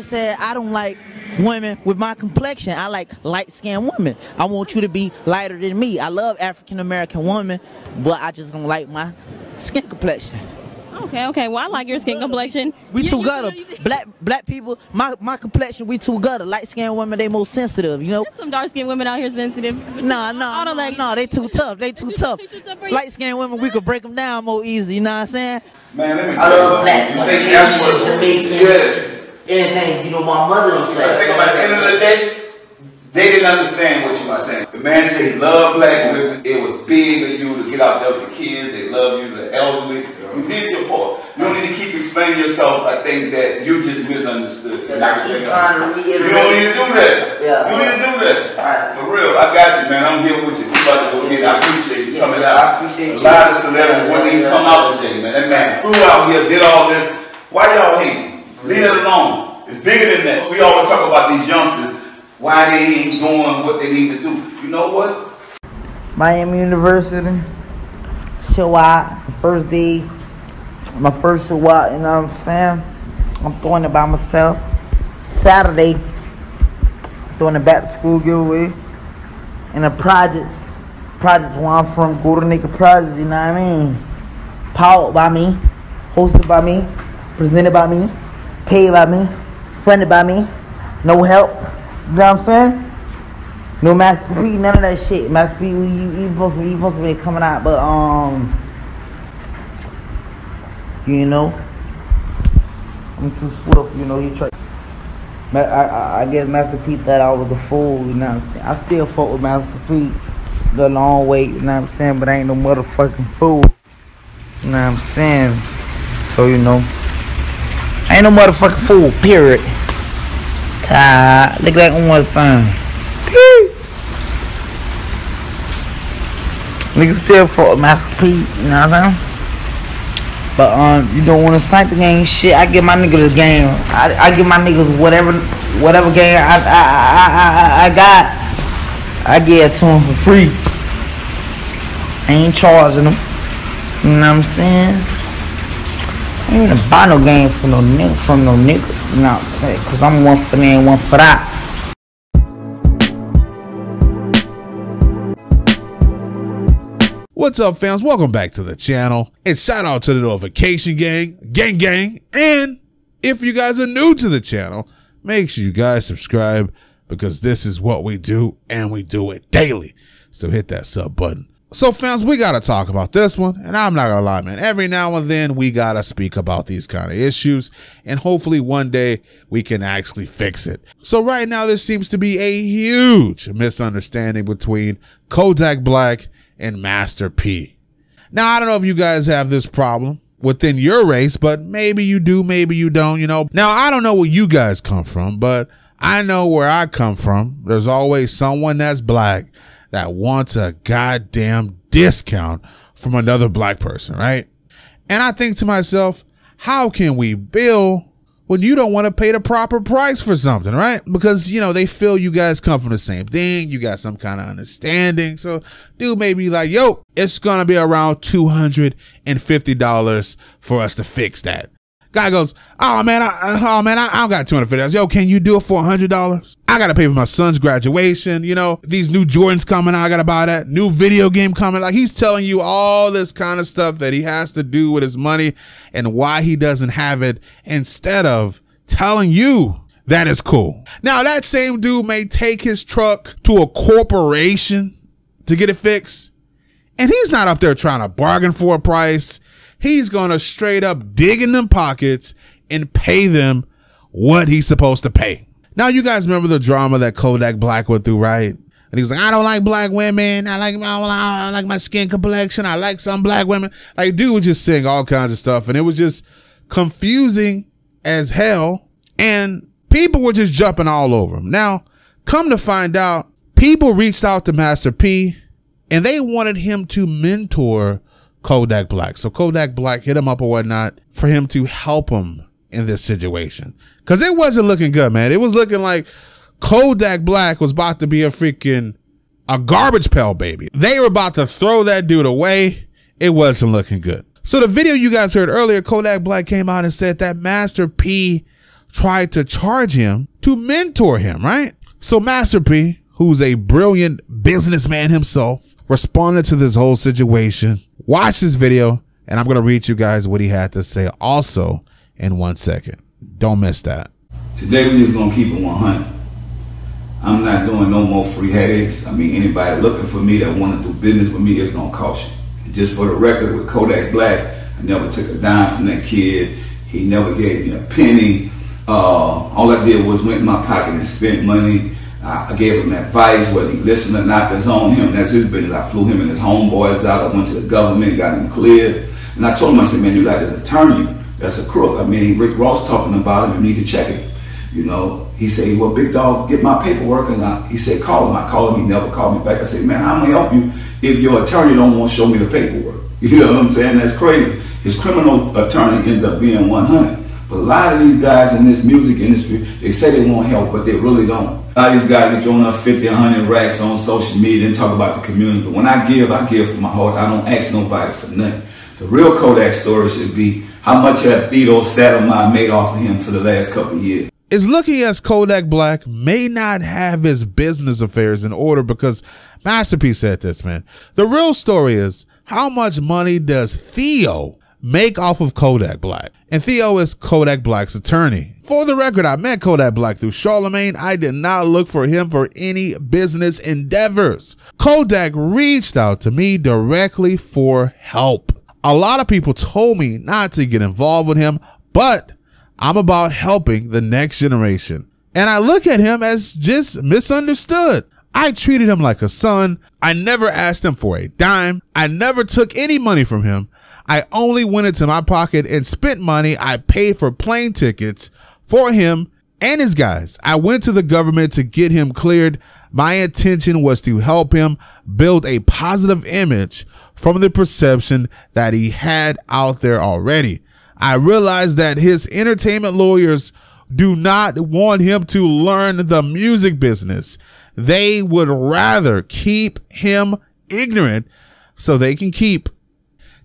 Said I don't like women with my complexion. I like light-skinned women. I want you to be lighter than me. I love African-American women, but I just don't like my skin complexion. Okay. Well, I like your skin complexion. We too gutter. Black people, my complexion, we too gutter. Light-skinned women, they more sensitive, you know? There's some dark-skinned women out here sensitive. No, they too tough. They too tough. Light-skinned women, we could break them down more easy, you know what I'm saying? Man, let me I love black. You think that's what Jamaican, anything, you know, my mother was black. Think about the end of the day, they didn't understand what you were saying. The man said he loved black women. It was big of you to get out there with the kids. They love you, the elderly. You did your part. You don't need to keep explaining yourself. I think that you just misunderstood. I keep trying to reiterate. You don't need to do that. Yeah. You need to do that. Right. For real. I got you, man. I'm here with you. We about to go get it. I appreciate you coming out. I appreciate a lot of celebrities wouldn't even come out today, man. That man flew out here, did all this. Why y'all hating? Leave it alone. It's bigger than that. We always talk about these youngsters. Why they ain't doing what they need to do. You know what? Miami University. Show out. First day. My first show out, you know what I'm saying? I'm throwing it by myself. Saturday, doing the back to school giveaway. And the projects where I'm from, go to nigga projects, you know what I mean? Powered by me, hosted by me, presented by me, paid by me, funded by me, no help, you know what I'm saying? No Master P, none of that shit. Master P, you supposed to be coming out, but you know, I'm too swift, you know, he tried. I guess Master P thought I was a fool, you know what I'm saying? I still fuck with Master P the long way, you know what I'm saying? But I ain't no motherfucking fool, you know what I'm saying? So, you know, I ain't no motherfucking fool, period. Look at that one thing. Niggas still fuck with Master P, you know what I'm saying? But you don't want to snipe the game shit. I give my niggas the game. I give my niggas whatever game I got. I give it to them for free. I ain't charging them. You know what I'm saying? I ain't even buy no game from no nigga. You know what I'm saying? Cause I'm one for them, one for that. What's up, fans? Welcome back to the channel. And shout out to the notification gang. And if you guys are new to the channel, make sure you guys subscribe because this is what we do and we do it daily. So hit that sub button. So fans, we got to talk about this one. And I'm not going to lie, man. Every now and then we got to speak about these kind of issues. And hopefully one day we can actually fix it. So right now there seems to be a huge misunderstanding between Kodak Black and Master P. Now, I don't know if you guys have this problem within your race, but maybe you do, maybe you don't, you know. Now, I don't know where you guys come from, but I know where I come from. There's always someone that's black that wants a goddamn discount from another black person, right? And I think to myself, how can we bill when you don't want to pay the proper price for something, right? Because, you know, they feel you guys come from the same thing. You got some kind of understanding. So dude may be like, yo, it's going to be around $250 for us to fix that. Guy goes, oh man, I don't got $250. Yo, can you do it for $100? I got to pay for my son's graduation. You know, these new Jordans coming out. I got to buy that new video game coming. Like, he's telling you all this kind of stuff that he has to do with his money and why he doesn't have it, instead of telling you that it's cool. Now, that same dude may take his truck to a corporation to get it fixed, and he's not up there trying to bargain for a price. He's gonna straight up dig in them pockets and pay them what he's supposed to pay. Now, you guys remember the drama that Kodak Black went through, right? And he was like, I don't like black women. I like my skin complexion. I like some black women. Like, dude was just saying all kinds of stuff, and it was just confusing as hell. And people were just jumping all over him. Now, come to find out, people reached out to Master P, and they wanted him to mentor Kodak Black. So Kodak Black hit him up or whatnot for him to help him in this situation. Cause it wasn't looking good, man. It was looking like Kodak Black was about to be a garbage pail baby. They were about to throw that dude away. It wasn't looking good. So the video you guys heard earlier, Kodak Black came out and said that Master P tried to charge him to mentor him, right? So Master P, who's a brilliant businessman himself, responded to this whole situation. Watch this video, and I'm going to read you guys what he had to say also in 1 second. Don't miss that. Today, we're just going to keep it 100. I'm not doing no more free headaches. I mean, anybody looking for me that want to do business with me is going to cost you. And just for the record, with Kodak Black, I never took a dime from that kid. He never gave me a penny. All I did was went in my pocket and spent money. I gave him advice, whether he listened or not, that's on him. That's his business. I flew him and his homeboys out. I went to the government, got him cleared. And I told him, I said, man, you got this attorney that's a crook. I mean, Rick Ross talking about him, and you need to check it. You know, he said, well, big dog, get my paperwork. And he said, call him. I called him. He never called me back. I said, man, how am I help you if your attorney don't want to show me the paperwork? You know what I'm saying? That's crazy. His criminal attorney ended up being 100. But a lot of these guys in this music industry, they say they want help, but they really don't. A lot of these guys are throwing up 50, 100 racks on social media and talk about the community. But when I give from my heart. I don't ask nobody for nothing. The real Kodak story should be how much have Tito Saddlemeyer made off of him for the last couple of years. It's looking as Kodak Black may not have his business affairs in order because Master P said this, man. The real story is, how much money does Theo make off of Kodak Black? And Theo is Kodak Black's attorney. For the record, I met Kodak Black through Charlemagne. I did not look for him for any business endeavors. Kodak reached out to me directly for help. A lot of people told me not to get involved with him, but I'm about helping the next generation. And I look at him as just misunderstood. I treated him like a son. I never asked him for a dime. I never took any money from him. I only went into my pocket and spent money. I paid for plane tickets for him and his guys. I went to the government to get him cleared. My intention was to help him build a positive image from the perception that he had out there already. I realized that his entertainment lawyers do not want him to learn the music business. They would rather keep him ignorant so they can keep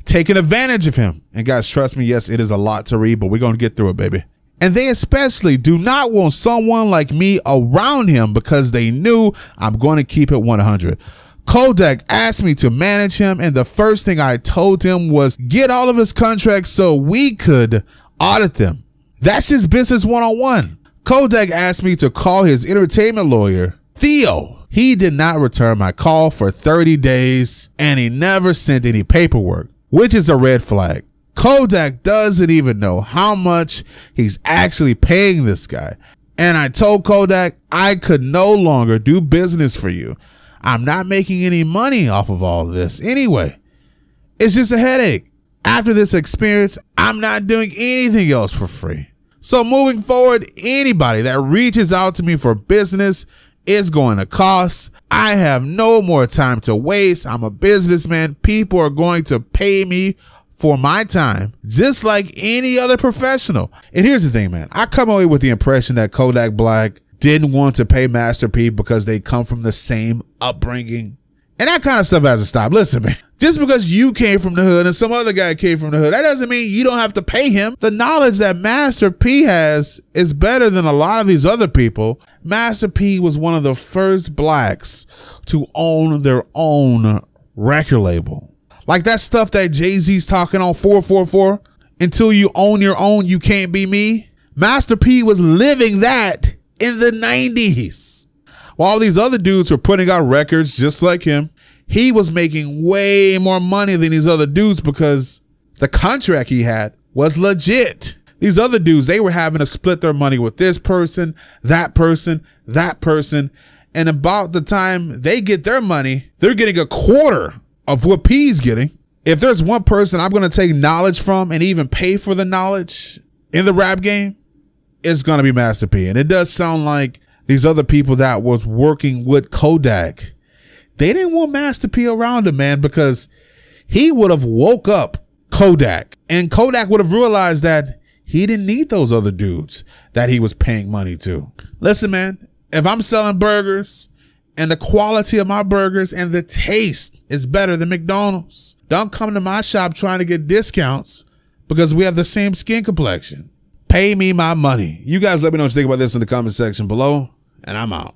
taking advantage of him. And guys, trust me, yes, it is a lot to read, but we're going to get through it, baby. And they especially do not want someone like me around him because they knew I'm going to keep it 100. Kodak asked me to manage him, and the first thing I told him was get all of his contracts so we could audit them. That's just business 101. Kodak asked me to call his entertainment lawyer, Theo. He did not return my call for 30 days, and he never sent any paperwork, which is a red flag. Kodak doesn't even know how much he's actually paying this guy. And I told Kodak I could no longer do business for you. I'm not making any money off of all of this anyway. It's just a headache. After this experience, I'm not doing anything else for free. So moving forward, anybody that reaches out to me for business is going to cost. I have no more time to waste. I'm a businessman. People are going to pay me for my time, just like any other professional. And here's the thing, man. I come away with the impression that Kodak Black didn't want to pay Master P because they come from the same upbringing. And that kind of stuff has to stop. Listen, man, just because you came from the hood and some other guy came from the hood, that doesn't mean you don't have to pay him. The knowledge that Master P has is better than a lot of these other people. Master P was one of the first blacks to own their own record label. Like that stuff that Jay-Z's talking on 444, until you own your own, you can't be me. Master P was living that in the 90s. While these other dudes were putting out records just like him, he was making way more money than these other dudes because the contract he had was legit. These other dudes, they were having to split their money with this person, that person, that person. And about the time they get their money, they're getting a quarter of what P's getting. If there's one person I'm going to take knowledge from and even pay for the knowledge in the rap game, it's going to be Master P. And it does sound like these other people that was working with Kodak, they didn't want Master P around him, man, because he would have woke up Kodak, and Kodak would have realized that he didn't need those other dudes that he was paying money to. Listen, man, if I'm selling burgers and the quality of my burgers and the taste is better than McDonald's, don't come to my shop trying to get discounts because we have the same skin complexion. Pay me my money. You guys let me know what you think about this in the comment section below, and I'm out.